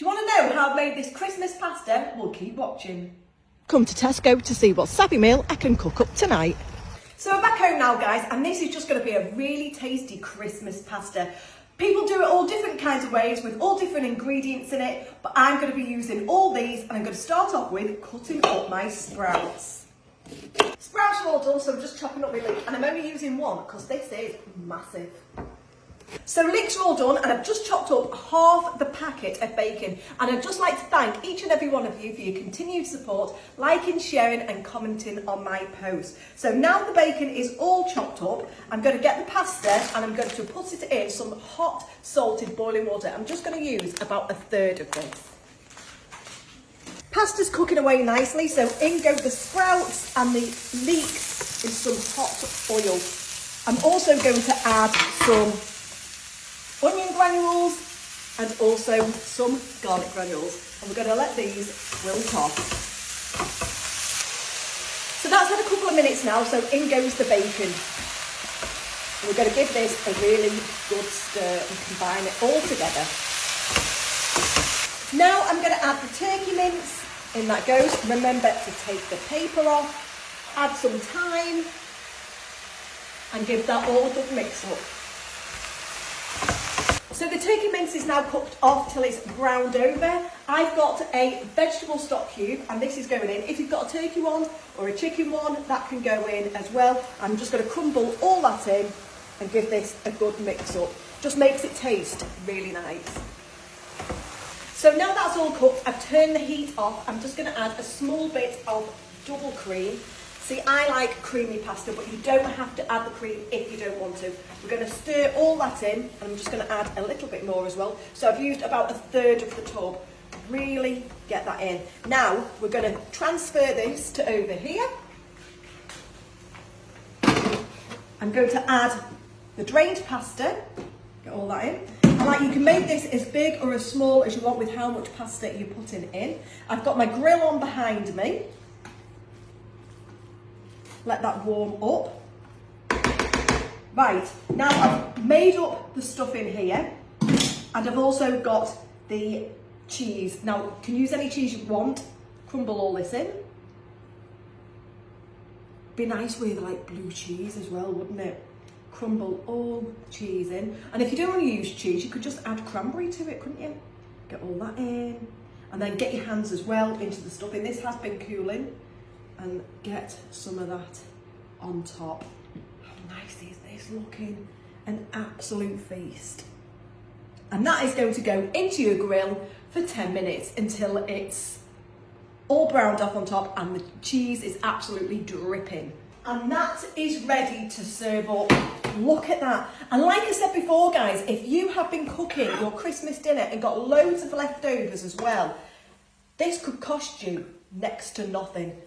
Do you want to know how I made this Christmas pasta? Well, keep watching. Come to Tesco to see what savvy meal I can cook up tonight. So we're back home now, guys, and this is just going to be a really tasty Christmas pasta. People do it all different kinds of ways with all different ingredients in it, but I'm going to be using all these, and I'm going to start off with cutting up my sprouts. Sprouts are all done, so I'm just chopping up my leek, and I'm only using one because this is massive. So leeks are all done, and I've just chopped up half the packet of bacon, and I'd just like to thank each and every one of you for your continued support, liking, sharing and commenting on my posts. So now the bacon is all chopped up, I'm going to get the pasta and I'm going to put it in some hot salted boiling water. I'm just going to use about a third of this. Pasta's cooking away nicely, so in go the sprouts and the leeks in some hot oil. I'm also going to add some onion granules and also some garlic granules, and we're going to let these wilt off. So that's had a couple of minutes now, so in goes the bacon. And we're going to give this a really good stir and combine it all together. Now I'm going to add the turkey mince, in that goes. Remember to take the paper off, add some thyme and give that all a good mix up. So the turkey mince is now cooked off till it's browned over. I've got a vegetable stock cube and this is going in. If you've got a turkey one or a chicken one, that can go in as well. I'm just going to crumble all that in and give this a good mix up. Just makes it taste really nice. So now that's all cooked, I've turned the heat off. I'm just going to add a small bit of double cream. See, I like creamy pasta, but you don't have to add the cream if you don't want to. We're going to stir all that in, and I'm just going to add a little bit more as well. So I've used about a third of the tub. Really get that in. Now, we're going to transfer this to over here. I'm going to add the drained pasta. Get all that in. And like, you can make this as big or as small as you want with how much pasta you're putting in. I've got my grill on behind me. Let that warm up. Right, now I've made up the stuff in here, and I've also got the cheese. Now, you can use any cheese you want. Crumble all this in. Be nice with like blue cheese as well, wouldn't it? Crumble all the cheese in. And if you don't want to use cheese, you could just add cranberry to it, couldn't you? Get all that in. And then get your hands as well into the stuffing. This has been cooling. And get some of that on top. How nice is this looking? An absolute feast. And that is going to go into your grill for 10 minutes until it's all browned up on top and the cheese is absolutely dripping. And that is ready to serve up. Look at that. And like I said before, guys, if you have been cooking your Christmas dinner and got loads of leftovers as well, this could cost you next to nothing.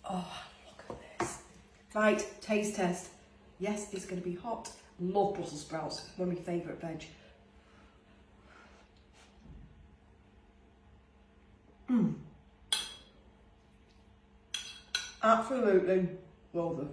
Oh, look at this. Right, taste test. Yes, it's going to be hot. Love Brussels sprouts, one of my favourite veg. Absolutely love them.